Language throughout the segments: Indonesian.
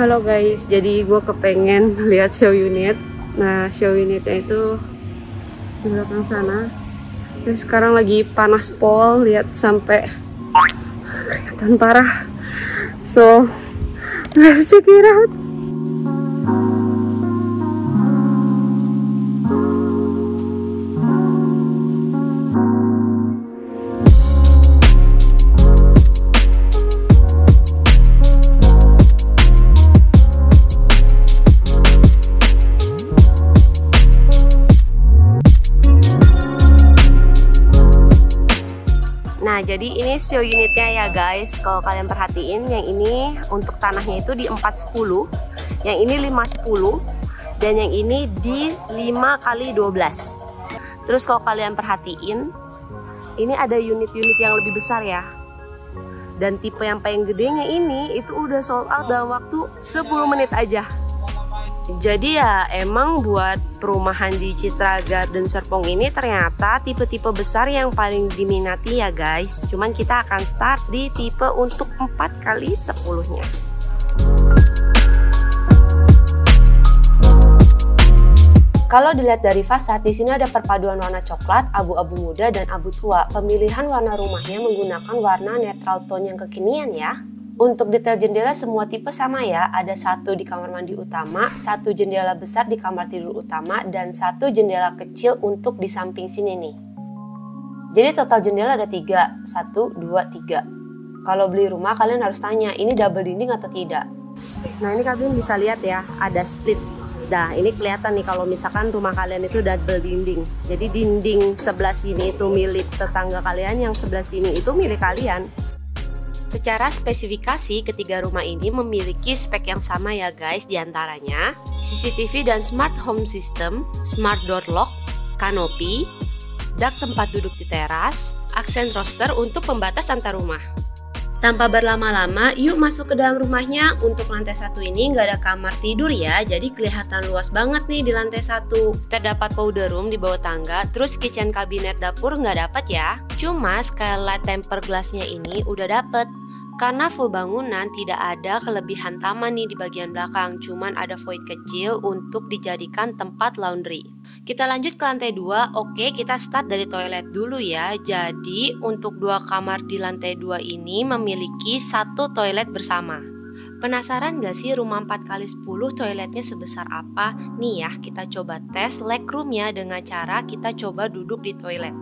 Halo guys, jadi gue kepengen lihat show unit. Nah, show unitnya itu di belakang sana. Dan sekarang lagi panas pol, lihat sampai kelihatan parah. So, let's check it out. Nah, jadi ini show unitnya ya guys. Kalau kalian perhatiin, yang ini untuk tanahnya itu di 410, yang ini 510, dan yang ini di 5x12. Terus kalau kalian perhatiin, ini ada unit-unit yang lebih besar ya. Dan tipe yang paling gedenya ini itu udah sold out dalam waktu 10 menit aja. Jadi ya emang buat perumahan di Citra Garden Serpong ini ternyata tipe-tipe besar yang paling diminati ya guys. Cuman kita akan start di tipe untuk 4x10-nya. Kalau dilihat dari fasad, di sini ada perpaduan warna coklat, abu-abu muda, dan abu tua. Pemilihan warna rumahnya menggunakan warna netral tone yang kekinian ya. Untuk detail jendela semua tipe sama ya, ada satu di kamar mandi utama, satu jendela besar di kamar tidur utama, dan satu jendela kecil untuk di samping sini nih. Jadi total jendela ada 3, 1, 2, 3. Kalau beli rumah kalian harus tanya, ini double dinding atau tidak. Nah ini kalian bisa lihat ya, ada split. Nah ini kelihatan nih kalau misalkan rumah kalian itu double dinding. Jadi dinding sebelah sini itu milik tetangga kalian, yang sebelah sini itu milik kalian. Secara spesifikasi, ketiga rumah ini memiliki spek yang sama ya guys, diantaranya CCTV dan Smart Home System, Smart Door Lock, kanopi, dak tempat duduk di teras, aksen roster untuk pembatas antar rumah. Tanpa berlama-lama, yuk masuk ke dalam rumahnya. Untuk lantai 1 ini nggak ada kamar tidur ya, jadi kelihatan luas banget nih di lantai 1. Terdapat powder room di bawah tangga, terus kitchen cabinet dapur nggak dapat ya. Cuma skylight tempered glassnya ini udah dapet. Karena full bangunan tidak ada kelebihan taman nih di bagian belakang, cuman ada void kecil untuk dijadikan tempat laundry. Kita lanjut ke lantai 2. Oke, kita start dari toilet dulu ya. Jadi untuk 2 kamar di lantai 2 ini memiliki 1 toilet bersama. Penasaran gak sih rumah 4x10 toiletnya sebesar apa? Nih ya, kita coba tes legroomnya dengan cara kita coba duduk di toilet.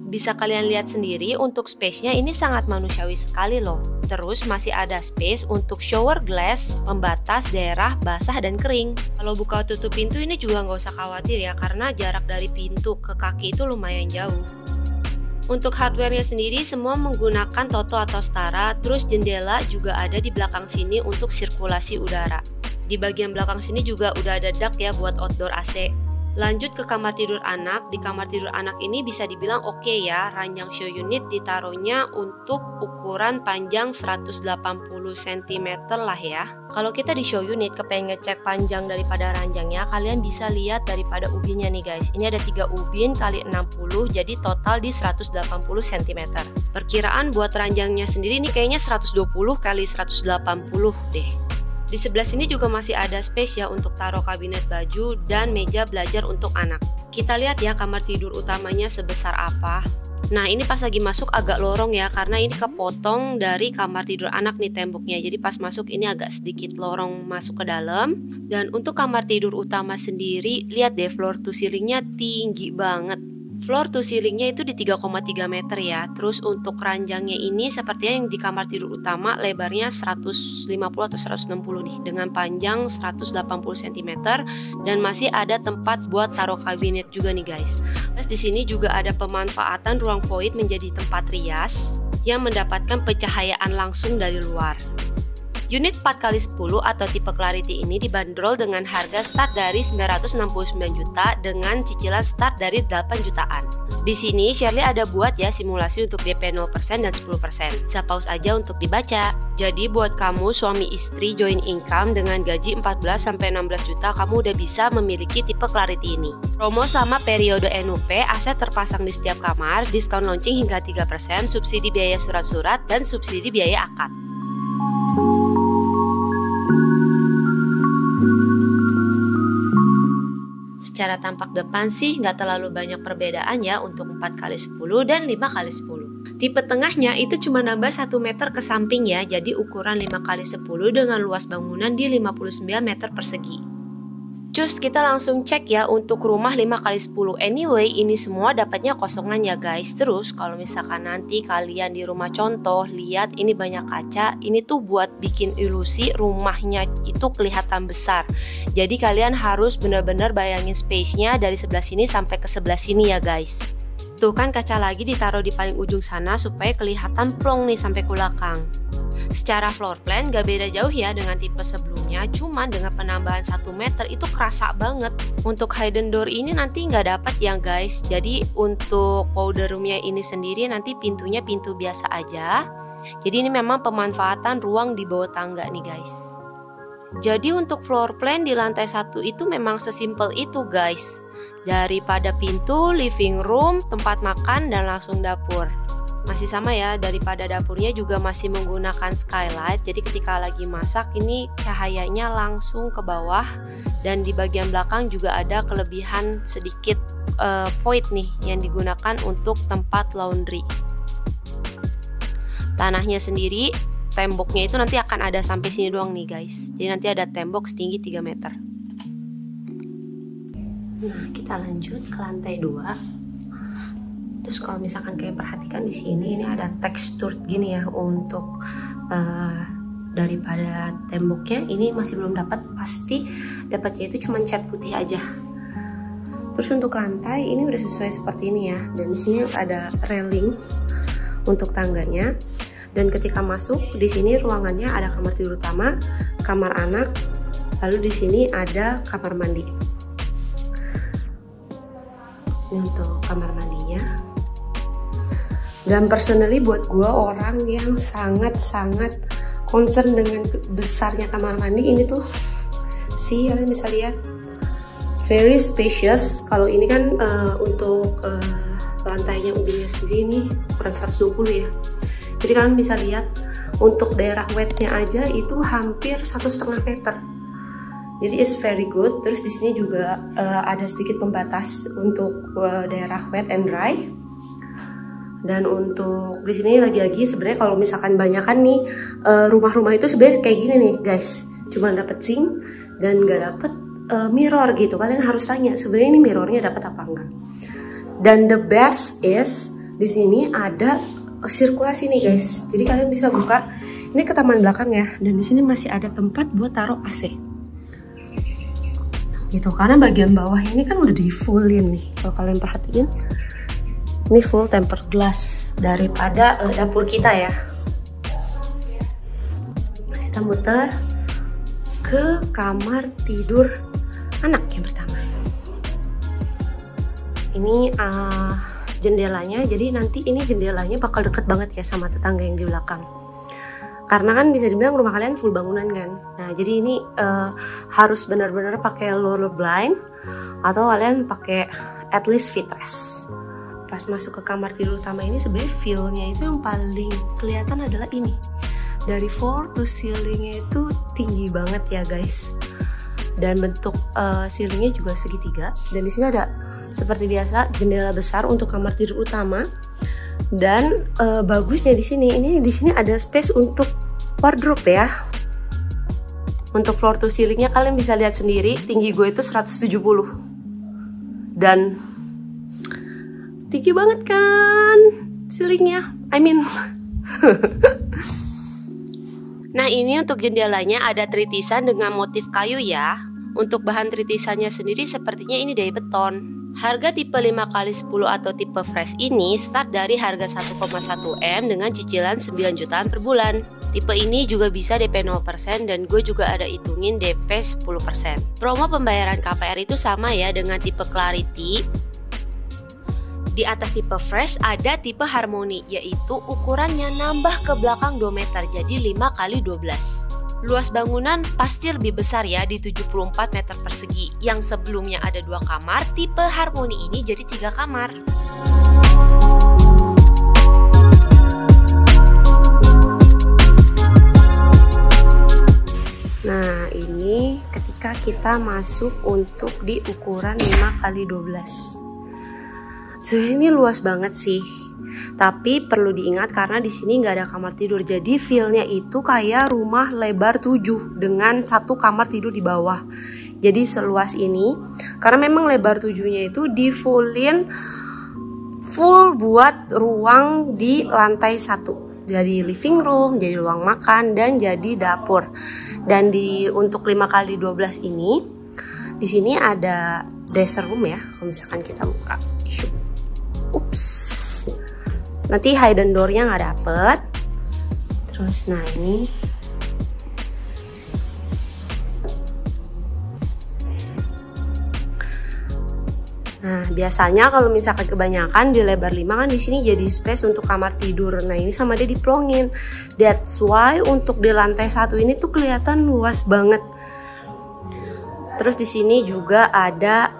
Bisa kalian lihat sendiri, untuk space-nya ini sangat manusiawi sekali loh. Terus masih ada space untuk shower glass, pembatas daerah basah dan kering. Kalau buka tutup pintu ini juga nggak usah khawatir ya, karena jarak dari pintu ke kaki itu lumayan jauh. Untuk hardware-nya sendiri semua menggunakan Toto atau Stara, terus jendela juga ada di belakang sini untuk sirkulasi udara. Di bagian belakang sini juga udah ada dak ya buat outdoor AC. Lanjut ke kamar tidur anak. Di kamar tidur anak ini bisa dibilang oke ya, ranjang show unit ditaruhnya untuk ukuran panjang 180 cm lah ya. Kalau kita di show unit kepengen ngecek panjang daripada ranjangnya, kalian bisa lihat daripada ubinnya nih guys. Ini ada 3 ubin kali 60, jadi total di 180 cm. Perkiraan buat ranjangnya sendiri nih kayaknya 120 kali 180 deh. Di sebelah sini juga masih ada space ya untuk taruh kabinet baju dan meja belajar untuk anak. Kita lihat ya kamar tidur utamanya sebesar apa. Nah ini pas lagi masuk agak lorong ya, karena ini kepotong dari kamar tidur anak nih temboknya. Jadi pas masuk ini agak sedikit lorong masuk ke dalam. Dan untuk kamar tidur utama sendiri, lihat deh floor to ceilingnya tinggi banget. Floor to ceilingnya itu di 3,3 meter ya. Terus untuk ranjangnya ini sepertinya yang di kamar tidur utama lebarnya 150 atau 160 nih, dengan panjang 180 cm dan masih ada tempat buat taruh kabinet juga nih guys. Terus di sini juga ada pemanfaatan ruang void menjadi tempat rias yang mendapatkan pencahayaan langsung dari luar. Unit 4x10 atau tipe Clarity ini dibanderol dengan harga start dari 969 juta dengan cicilan start dari 8 jutaan. Di sini Shirley ada buat ya simulasi untuk DP 0% dan 10%. Bisa pause aja untuk dibaca. Jadi buat kamu suami istri joint income dengan gaji 14-16 juta, kamu udah bisa memiliki tipe Clarity ini. Promo selama periode NUP, aset terpasang di setiap kamar, diskon launching hingga 3%, subsidi biaya surat-surat, dan subsidi biaya akad. Secara tampak depan sih nggak terlalu banyak perbedaan ya untuk 4x10 dan 5x10. Tipe tengahnya itu cuma nambah 1 meter ke samping ya, jadi ukuran 5x10 dengan luas bangunan di 59 meter persegi. Cus, kita langsung cek ya untuk rumah 5x10. Anyway, ini semua dapatnya kosongan ya guys. Terus kalau misalkan nanti kalian di rumah contoh, lihat ini banyak kaca, ini tuh buat bikin ilusi rumahnya itu kelihatan besar. Jadi kalian harus benar-benar bayangin space-nya dari sebelah sini sampai ke sebelah sini ya guys. Tuh kan kaca lagi ditaruh di paling ujung sana supaya kelihatan plong nih sampai ke belakang. Secara floor plan gak beda jauh ya dengan tipe sebelumnya, cuman dengan penambahan 1 meter itu kerasa banget. Untuk hidden door ini nanti nggak dapat ya guys, jadi untuk powder roomnya ini sendiri nanti pintunya pintu biasa aja. Jadi ini memang pemanfaatan ruang di bawah tangga nih guys. Jadi untuk floor plan di lantai 1 itu memang sesimpel itu guys. Daripada pintu, living room, tempat makan, dan langsung dapur. Masih sama ya, daripada dapurnya juga masih menggunakan skylight. Jadi ketika lagi masak ini cahayanya langsung ke bawah. Dan di bagian belakang juga ada kelebihan sedikit void nih yang digunakan untuk tempat laundry. Tanahnya sendiri, temboknya itu nanti akan ada sampai sini doang nih guys. Jadi nanti ada tembok setinggi 3 meter. Nah, kita lanjut ke lantai 2. Terus kalau misalkan kalian perhatikan di sini, ini ada tekstur gini ya untuk daripada temboknya. Ini masih belum dapat, pasti dapatnya itu cuma cat putih aja. Terus untuk lantai ini udah sesuai seperti ini ya. Dan di sini ada railing untuk tangganya. Dan ketika masuk di sini ruangannya ada kamar tidur utama, kamar anak, lalu di sini ada kamar mandi. Ini untuk kamar mandinya. Dan personally buat gue orang yang sangat-sangat concern dengan besarnya kamar mandi ini tuh, sih kalian bisa lihat very spacious. Kalau ini kan untuk lantainya ubinnya sendiri ini ukuran 120 ya. Jadi kalian bisa lihat untuk daerah wetnya aja itu hampir 1,5 meter. Jadi it's very good. Terus di sini juga ada sedikit pembatas untuk daerah wet and dry. Dan untuk di sini lagi-lagi sebenarnya kalau misalkan banyakan nih rumah-rumah itu sebenarnya kayak gini nih guys. Cuma dapet sink dan nggak dapet mirror gitu. Kalian harus tanya sebenarnya ini mirrornya dapat apa enggak. Dan the best is di sini ada sirkulasi nih guys. Jadi kalian bisa buka ini ke taman belakang ya. Dan di sini masih ada tempat buat taruh AC. Gitu, karena bagian bawah ini kan udah di fullin nih. Kalau kalian perhatiin, ini full tempered glass daripada dapur kita ya. Kita muter ke kamar tidur anak yang pertama. Ini jendelanya, jadi nanti ini jendelanya bakal deket banget ya sama tetangga yang di belakang. Karena kan bisa dibilang rumah kalian full bangunan kan. Nah jadi ini harus benar-benar pakai lower blind atau kalian pakai at least footrest. Pas masuk ke kamar tidur utama ini sebenarnya feel-nya itu yang paling kelihatan adalah ini. Dari floor to ceilingnya itu tinggi banget ya guys. Dan bentuk ceilingnya juga segitiga. Dan di sini ada seperti biasa jendela besar untuk kamar tidur utama. Dan bagusnya di sini ada space untuk wardrobe ya. Untuk floor to ceilingnya kalian bisa lihat sendiri, tinggi gue itu 170 dan tinggi banget kan ceilingnya. Nah ini untuk jendelanya ada tritisan dengan motif kayu ya. Untuk bahan tritisannya sendiri sepertinya ini dari beton. Harga tipe 5x10 atau tipe fresh ini start dari harga 1,1 M dengan cicilan 9 jutaan per bulan. Tipe ini juga bisa DP 0% dan gue juga ada hitungin DP 10%. Promo pembayaran KPR itu sama ya dengan tipe Clarity. Di atas tipe Fresh ada tipe Harmony, yaitu ukurannya nambah ke belakang 2 meter, jadi 5 x 12. Luas bangunan pasti lebih besar ya, di 74 meter persegi. Yang sebelumnya ada 2 kamar, tipe Harmony ini jadi 3 kamar. Nah, ini ketika kita masuk untuk di ukuran 5 x 12. Sebenarnya ini luas banget sih, tapi perlu diingat karena di sini nggak ada kamar tidur, jadi feel-nya itu kayak rumah lebar 7 dengan 1 kamar tidur di bawah. Jadi seluas ini, karena memang lebar 7-nya itu di full buat ruang di lantai 1. Jadi living room, jadi ruang makan, dan jadi dapur. Dan untuk 5 x 12 ini, di sini ada dresser room ya. Kalau misalkan kita buka, ups, nanti hidden door-nya nggak dapet. Terus nah ini, nah biasanya kalau misalkan kebanyakan di lebar 5 kan di sini jadi space untuk kamar tidur. Nah ini sama dia diplongin. That's why untuk di lantai 1 ini tuh kelihatan luas banget. Terus di sini juga ada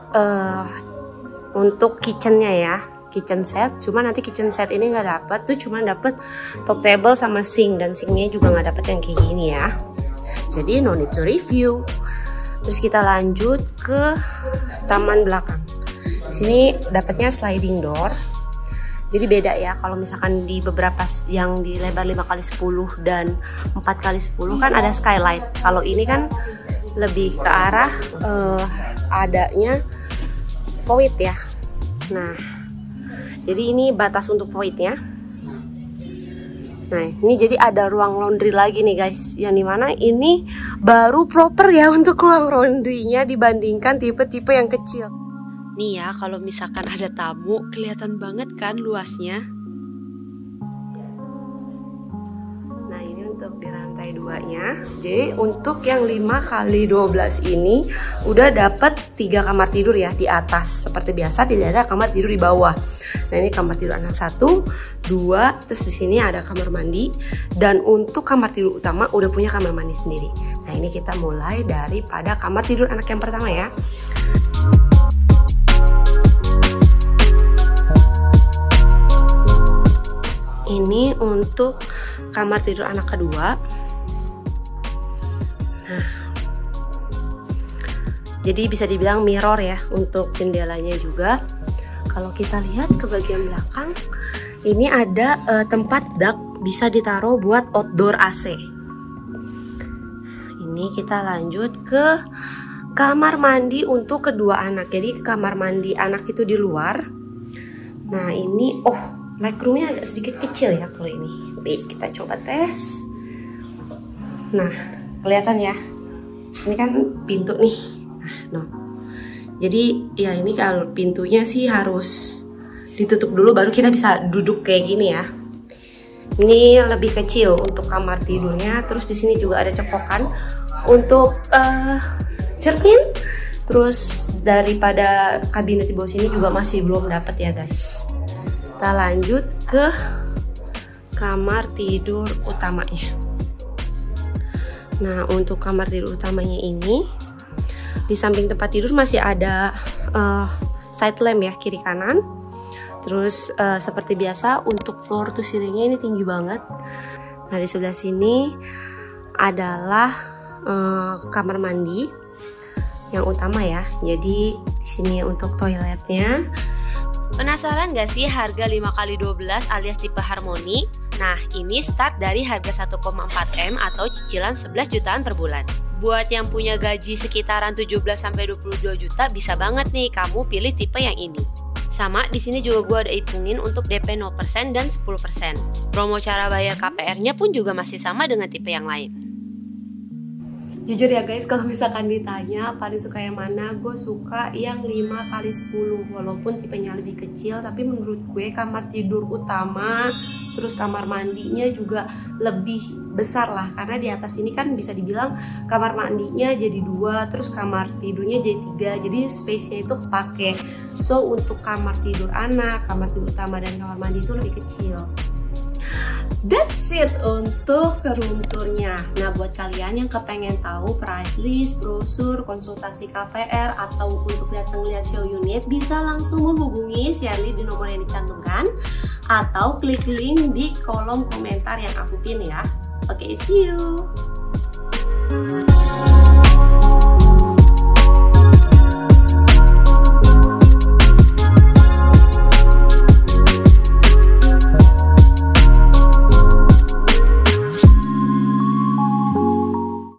untuk kitchennya ya, kitchen set. Cuma nanti kitchen set ini nggak dapet, tuh cuma dapet top table sama sink, dan sinknya juga nggak dapet yang kayak gini ya. Jadi no need to review. Terus kita lanjut ke taman belakang. Di sini dapatnya sliding door. Jadi beda ya, kalau misalkan di beberapa yang di lebar 5 x 10 dan 4 x 10 kan ada skylight. Kalau ini kan lebih ke arah adanya void ya. Nah, jadi ini batas untuk voidnya. Nah, ini jadi ada ruang laundry lagi nih guys, yang dimana ini baru proper ya untuk ruang laundrynya dibandingkan tipe-tipe yang kecil. Nih ya, kalau misalkan ada tamu, kelihatan banget kan luasnya. Nah, ini untuk di lantai 2-nya. Jadi untuk yang 5 x 12 ini udah dapat 3 kamar tidur ya di atas. Seperti biasa tidak ada kamar tidur di bawah. Nah, ini kamar tidur anak 1, 2, terus di sini ada kamar mandi, dan untuk kamar tidur utama udah punya kamar mandi sendiri. Nah, ini kita mulai daripada kamar tidur anak yang pertama ya. Ini untuk kamar tidur anak kedua. Nah, jadi bisa dibilang mirror ya untuk jendelanya juga. Kalau kita lihat ke bagian belakang, ini ada tempat dak bisa ditaruh buat outdoor AC. Ini kita lanjut ke kamar mandi untuk kedua anak. Jadi kamar mandi anak itu di luar. Nah ini, legroomnya agak sedikit kecil ya kalau ini. Baik, kita coba tes. Nah, kelihatan ya. Ini kan pintu nih. Nah, jadi ya ini kalau pintunya sih harus ditutup dulu baru kita bisa duduk kayak gini ya. Ini lebih kecil untuk kamar tidurnya. Terus di sini juga ada cekokan untuk cermin. Terus daripada kabinet di bawah sini juga masih belum dapat ya guys. Kita lanjut ke kamar tidur utamanya. Nah, untuk kamar tidur utamanya ini, di samping tempat tidur masih ada side lamp ya, kiri kanan. Terus seperti biasa untuk floor to ceilingnya ini tinggi banget. Nah, di sebelah sini adalah kamar mandi yang utama ya. Jadi di sini untuk toiletnya. Penasaran gak sih harga 5 x 12 alias tipe Harmony? Nah, ini start dari harga 1,4 M atau cicilan 11 jutaan per bulan. Buat yang punya gaji sekitaran 17-22 juta, bisa banget nih kamu pilih tipe yang ini. Sama, di sini juga gue ada hitungin untuk DP 0% dan 10%. Promo cara bayar KPR-nya pun juga masih sama dengan tipe yang lain. Jujur ya guys, kalau misalkan ditanya paling suka yang mana, gue suka yang 5x10. Walaupun tipenya lebih kecil, tapi menurut gue kamar tidur utama terus kamar mandinya juga lebih besar lah, karena di atas ini kan bisa dibilang kamar mandinya jadi 2, terus kamar tidurnya jadi 3, jadi space-nya itu kepake. So untuk kamar tidur anak, kamar tidur utama dan kamar mandi itu lebih kecil. That's it untuk room tour-nya. Nah, buat kalian yang kepengen tahu price list, brosur, konsultasi KPR, atau untuk datang lihat show unit, bisa langsung menghubungi Shirley di nomor yang dicantumkan, atau klik link di kolom komentar yang aku pin ya. Oke, see you!